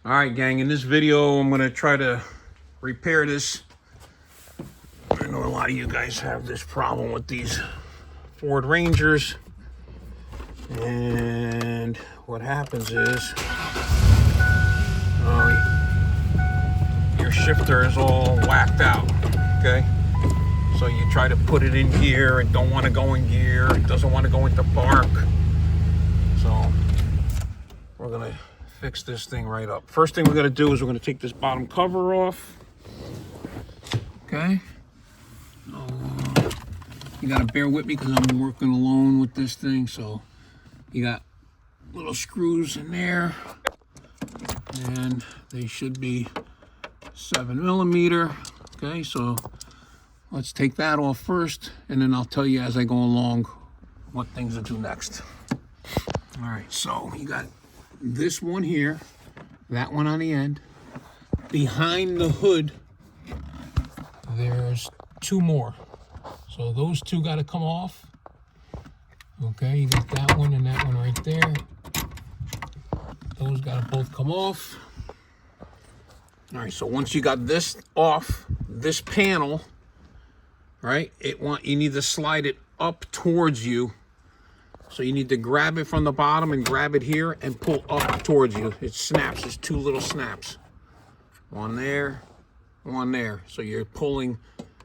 All right, gang, in this video, I'm gonna try to repair this. I know a lot of you guys have this problem with these Ford Rangers. And what happens is, your shifter is all whacked out, okay? So you try to put it in gear, it don't want to go in gear, it doesn't want to go into park. So we're gonna fix this thing right up. First thing we're gonna do is we're gonna take this bottom cover off. Okay. You gotta bear with me because I'm working alone with this thing. So you got little screws in there, and they should be 7mm. Okay, so let's take that off first, and then I'll tell you as I go along what things to do next. All right, so you got this one here, that one on the end. Behind the hood, there's two more. So those two got to come off. Okay, you got that one and that one right there. Those got to both come off. All right, so once you got this off, this panel, right, you need to slide it up towards you. So you need to grab it from the bottom and grab it here and pull up towards you. It snaps, it's two little snaps. One there, one there. So you're pulling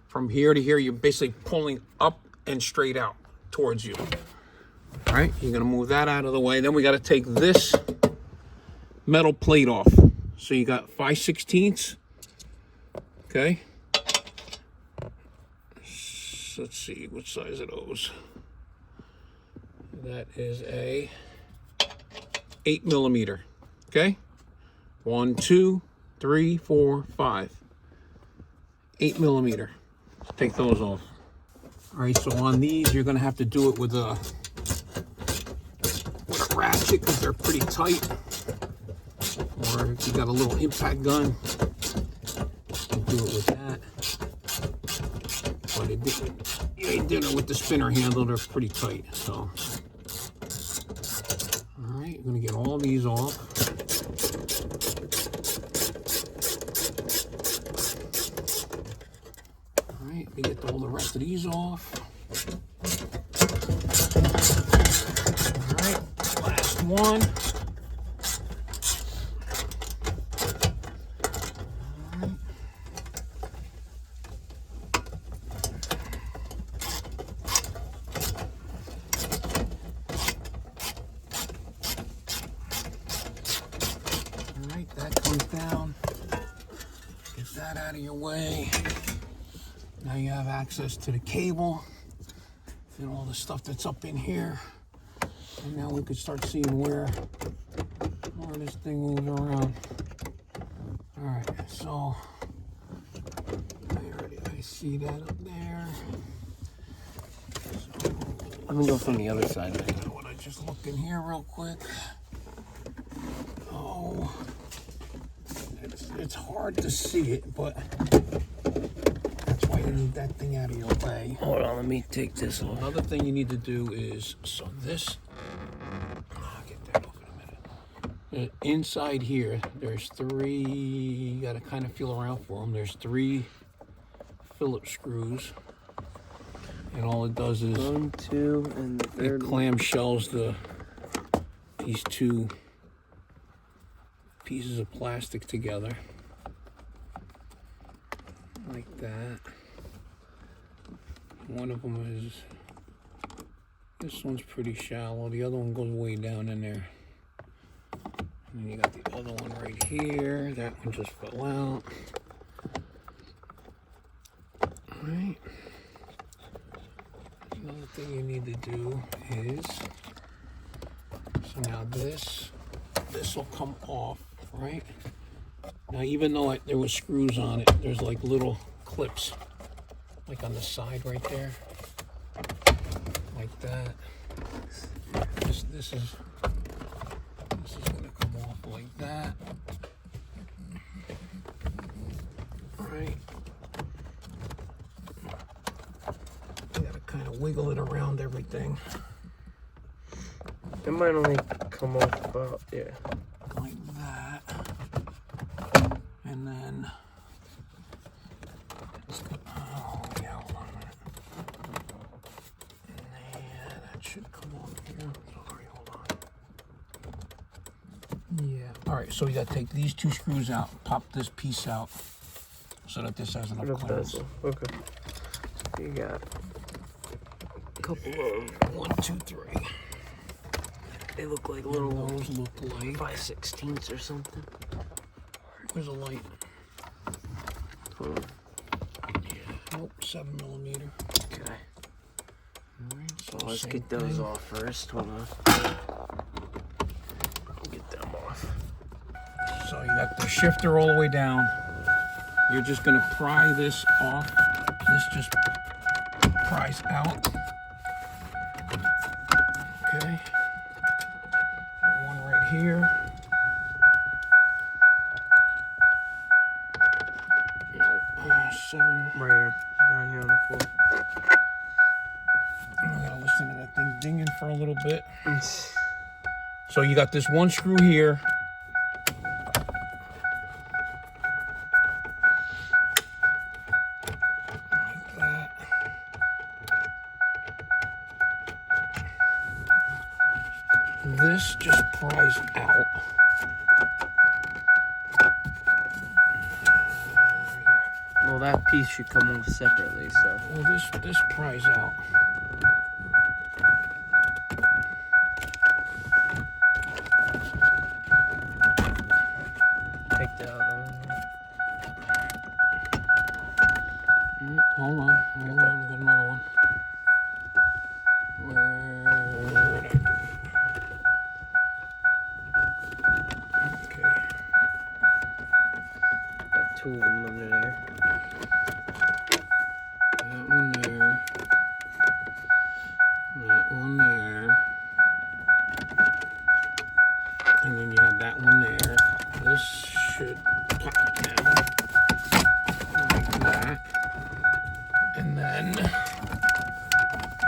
from here to here, you're basically pulling up and straight out towards you. All right, you're gonna move that out of the way. Then we gotta take this metal plate off. So you got 5/16, okay? So let's see, what size are those? That is a 8mm, okay? 1, 2, 3, 4, 5. 8mm. Take those off. All right, so on these, you're gonna have to do it with a ratchet because they're pretty tight. Or if you got a little impact gun, you can do it with that. But you ain't doing it with the spinner handle, they're pretty tight, so. All right, you're gonna get all these off. All right, we get all the rest of these off. All right, last one. That comes down. Get that out of your way. Now you have access to the cable and all the stuff that's up in here. And now we can start seeing where this thing moves around. All right, so I see that up there. So, let me go from the other side. I want to just look in here real quick. Oh. It's hard to see it, but that's why you need that thing out of your way. Hold on, let me take this off. Another thing you need to do is, so this, I'll get that off in a minute. Inside here, there's three, you gotta kind of feel around for them. There's 3 Phillips screws. And all it does is, 1, 2, and the third it clamshells these 2 pieces of plastic together like that. One of them is, this one's pretty shallow, the other one goes way down in there. And then you got the other one right here, that one just fell out. All right, another thing you need to do is, so now this will come off. Right now, even though there was screws on it, there's like little clips, like on the side right there, like that. This is gonna come off like that. All right. You gotta kind of wiggle it around everything. It might only come off about, yeah. Like that. And then, oh yeah, hold on a minute. Yeah, that should come on here. Sorry, hold on. Yeah. All right, so you gotta take these 2 screws out, pop this piece out, so that this has enough The clearance. bezel. Okay. You got a couple of 1, 2, 3. they look like And little those look like. 5/16 or something. Where's the light? Hmm. Nope, 7mm. Okay. Alright, so Well, let's same get those thing. off first. Hold on. Get them off. So you got the shifter all the way down. You're just gonna pry this off. This just pries out. Okay. One right here. Nope. 7. Right here. Down here on the floor. I gotta listen to that thing dinging for a little bit. So you got this 1 screw here. Like that. This just pries out. Well, that piece should come off separately, so. Well, this pries out. Take the other one. Hold on, got another one. Okay. Got 2 of them under there. That one there. That one there. And then you have that one there. This should pop down like that. And then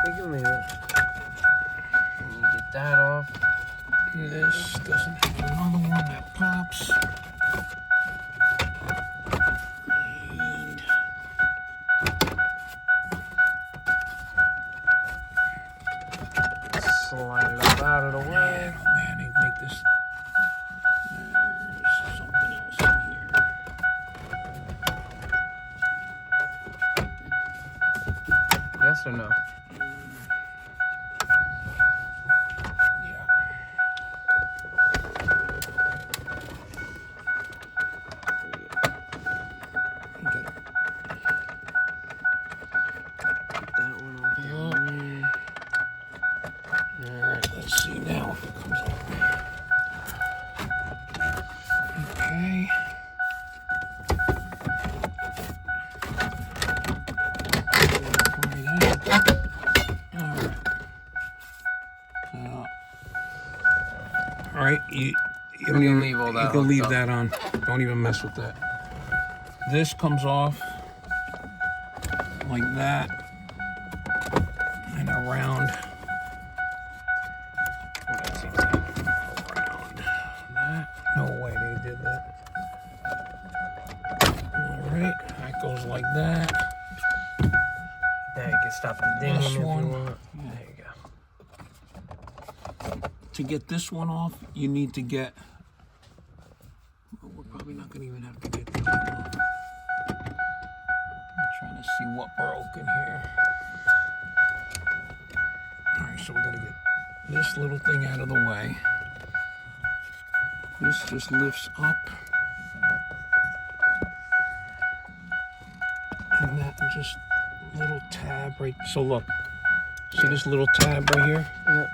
We can leave it. And you get that off. this doesn't have another one that pops. And Slide it up out of the way. man, oh man, they make this. There's something else in here. Yes or no? Yeah. Get it. That one off down there. Alright, let's see now if it comes out. Okay. Alright, you don't can even leave all that You can hooked leave up. that on. Don't even mess with that. This comes off like that and around. Around that. No way they did that. Alright, that goes like that. Now you can stop the dinging This if you one. want. There you go. To get this one off, you need to get. Well, we're probably not going to even have to get this one off. I'm trying to see what broke in here. Alright, so we got to get this little thing out of the way. This just lifts up. And that just little tab right. So look, see this little tab right here? Yep.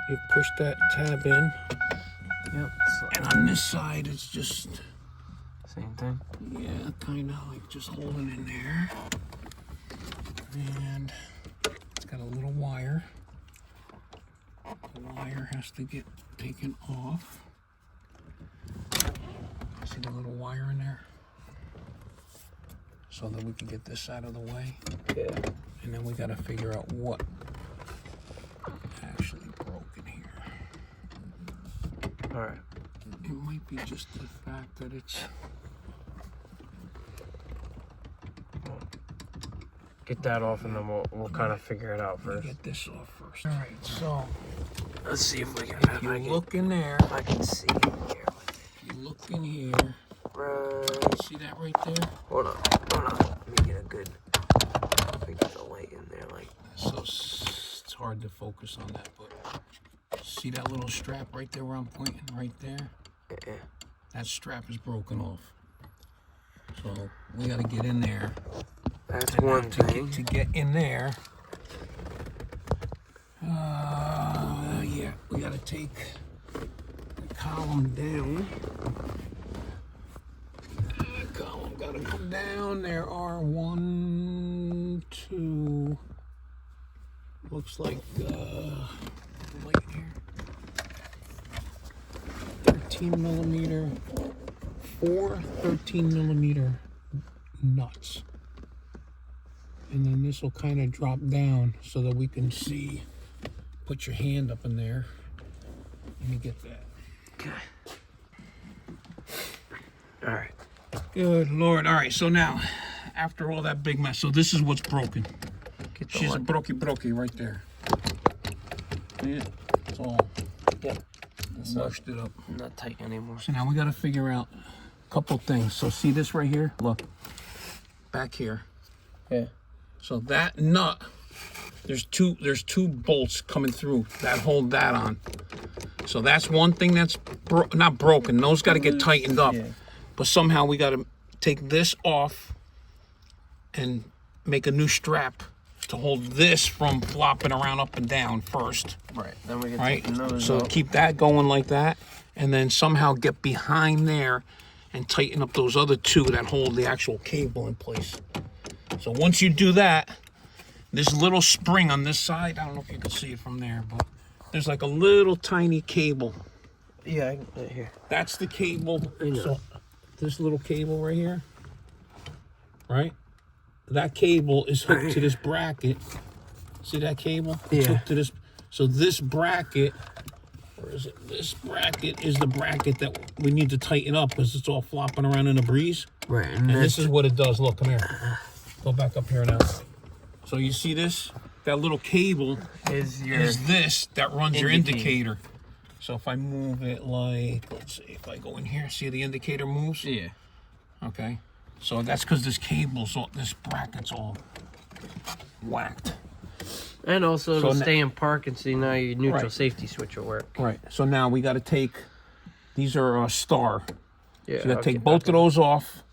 You push that tab in. Yep. And on this side, it's just, Same thing. yeah, kind of like just holding in there. And it's got a little wire. The wire has to get taken off. See the little wire in there? So that we can get this out of the way. Yeah. And then we got to figure out what actually broke in here. All right. It might be just the fact that it's Get that off, and then we'll kind of figure it out first. Get this off first. All right, so Let's see if we can. if you look in there, I can see here. you look in here. Right. See that right there? Hold on. Let me get a good. Let me get the light in there, like. So it's hard to focus on that, but see that little strap right there where I'm pointing, right there? Yeah. That strap is broken off. So we got to get in there. That's And one thing. To get in there, yeah, we got to take the column down. Column got to come down. There are 1, 2. Looks like light here. 13 millimeter, 4 13 millimeter nuts. And then this will kind of drop down so that we can see. Put your hand up in there. Let me get that. Okay. All right. Good Lord. All right, so now, after all that big mess, so this is what's broken. She's a brokey right there. See it? It's all mushed it up. Not tight anymore. So now we got to figure out a couple things. So see this right here? Look. Back here. Yeah. So that nut, there's two bolts coming through that hold that on. So that's one thing that's not broken. Those got to get tightened up. Yeah. But somehow we got to take this off and make a new strap to hold this from flopping around up and down first. Right. Then we can Right? take those So out. keep that going like that, and then somehow get behind there and tighten up those other two that hold the actual cable in place. So once you do that, this little spring on this side, I don't know if you can see it from there, but there's like a little tiny cable. Yeah, right here. That's the cable. I know. So this little cable right here, right? That cable is hooked to this bracket. See that cable? It's Yeah. hooked to this. So this bracket, where is it? This bracket is the bracket that we need to tighten up because it's all flopping around in the breeze. Right. And this is what it does. Look, come here. Go back up here now. So you see this? That little cable is your is this that runs your indicator. indicator. So if I move it like, let's see, if I go in here, see the indicator moves? Yeah. Okay. So that's because this cable's all, this bracket's all whacked. And also it'll So stay in park and see now your neutral Right. safety switch will work. Right. So now we got to take, these are a star. Yeah. So you got to take both of those off.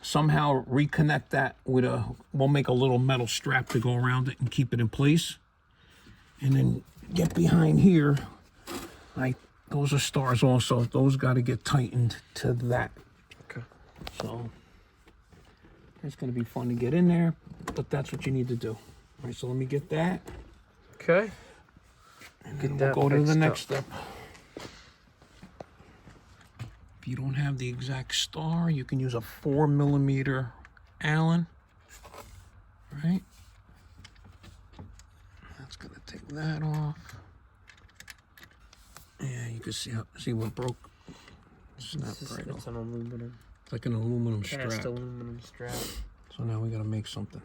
Somehow reconnect that with we'll make a little metal strap to go around it and keep it in place. And then get behind here. Like, those are stars also. Those got to get tightened to that. Okay. So it's going to be fun to get in there, but that's what you need to do. All right, so let me get that. Okay. And Get then that we'll go to the fixed next up. step. If you don't have the exact star, you can use a 4 millimeter Allen. Right? That's going to take that off. Yeah, you can see what broke. It's not right It's off. an aluminum. It's like an aluminum Cast strap. aluminum strap. So now we got to make something.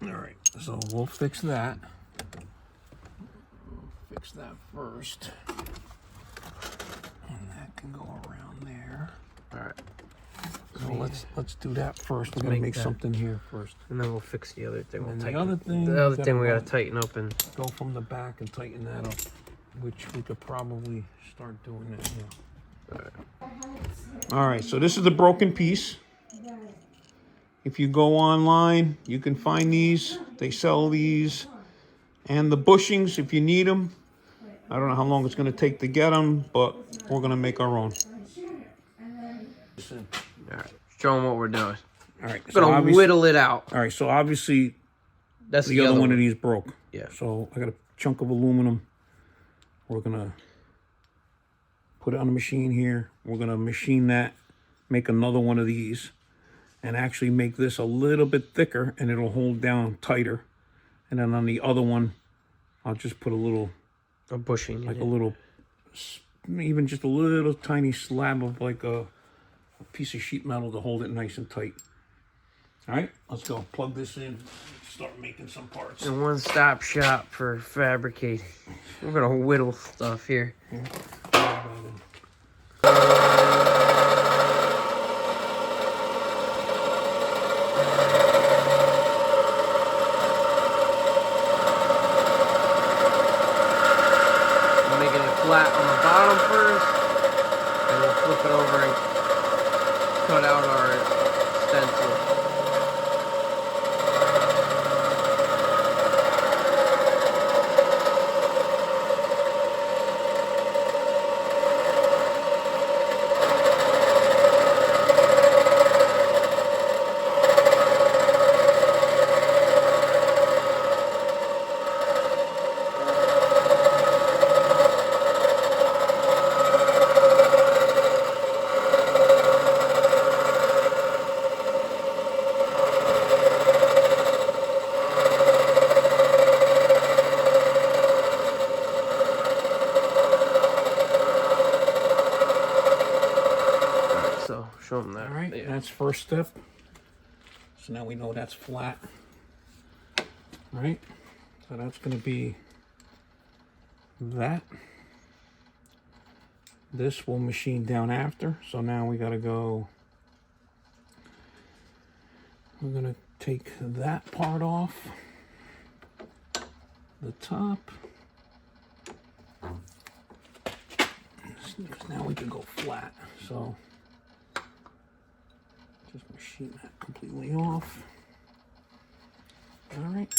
All right, so we'll fix that. We'll fix that first. And that can go around there. All right. So let's do that first. We're gonna Make make that. something here first. And then we'll fix the other thing. We'll And the tighten. other thing, The other you thing we gotta gotta tighten up and. go from the back and tighten that up, which we could probably start doing that now. All right, so this is the broken piece. If you go online, you can find these. They sell these. And the bushings, if you need them. I don't know how long it's going to take to get them, but we're going to make our own. All right. Show them what we're doing. All right, We're gonna whittle it out. All right, so obviously That's the other one of these broke. Yeah. So I got a chunk of aluminum. We're going to put it on the machine here. We're going to machine that, make another one of these, and actually make this a little bit thicker, and it'll hold down tighter. And then on the other one, I'll just put a little, A bushing. like a little, even just a little tiny slab of like a piece of sheet metal to hold it nice and tight. All right, let's go. Plug this in. Start making some parts. A one-stop shop for fabricating. We're gonna whittle stuff here. Making it flat on the bottom first, and we'll flip it over and cut out our stencil. So show them that. All right, that's first step. So now we know that's flat. All right, so that's going to be that. This will machine down after. So now we got to go. We're going to take that part off the top. Because now we can go flat. So just machine that completely off. All right.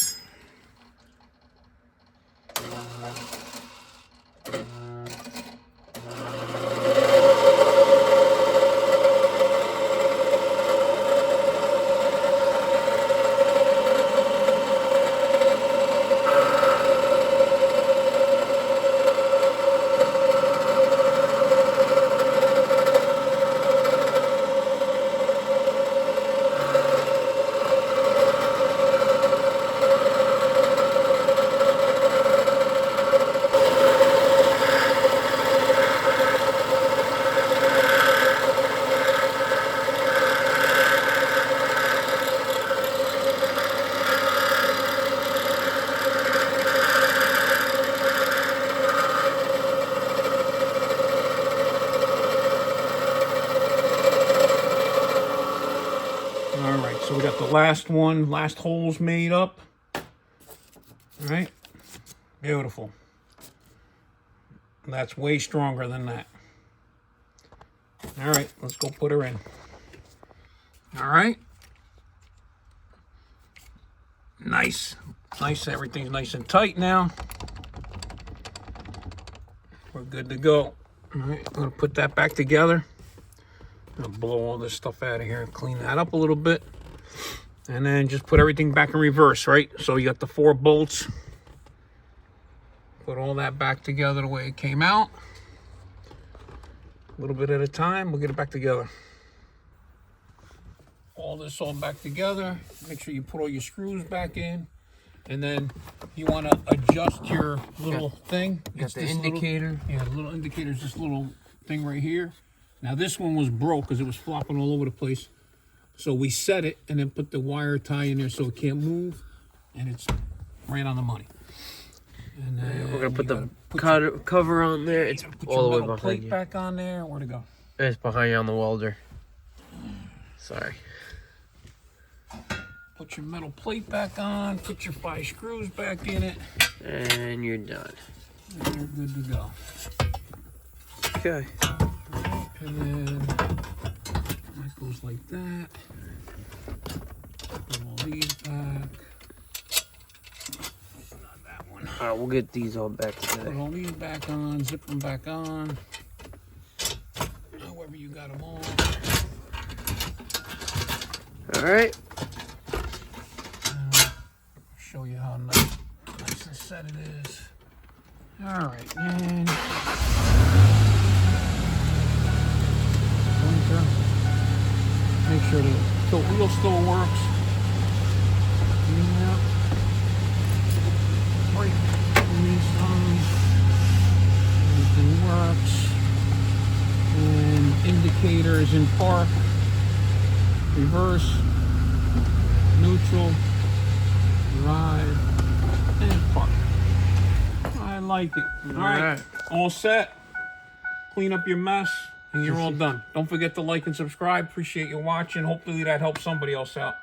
So we got the last holes made up. All right, beautiful. That's way stronger than that. All right, let's go put her in. All right. Nice, everything's nice and tight now. We're good to go. All right, I'm gonna put that back together. I'm gonna blow all this stuff out of here and clean that up a little bit. And then just put everything back in reverse, right? So you got the 4 bolts. Put all that back together the way it came out. A little bit at a time, we'll get it back together. All this all back together. Make sure you put all your screws back in. And then you want to adjust your little thing. Got the indicator. The little indicator is this little thing right here. Now this one was broke because it was flopping all over the place. So we set it and then put the wire tie in there so it can't move, and it's right on the money. And then we're gonna put the cover on there. It's all the way behind plate you. Back on there. Where'd it go? It's behind you on the welder. Sorry. Put your metal plate back on. Put your 5 screws back in it. And you're done. And you're good to go. Okay. And then that goes like that. Put all these back. Not that one. All right, we'll get these all back Put together. all these back on. Zip them back on. However you got them all. All right. Show you how nice and set it is. All right, and make sure the wheel still works. Yeah. Brake release on. Everything works. And indicator is in park. Reverse. neutral, drive, and park. I like it. All right, all set. Clean up your mess, and you're all done. Don't forget to like and subscribe. Appreciate you watching. Hopefully that helps somebody else out.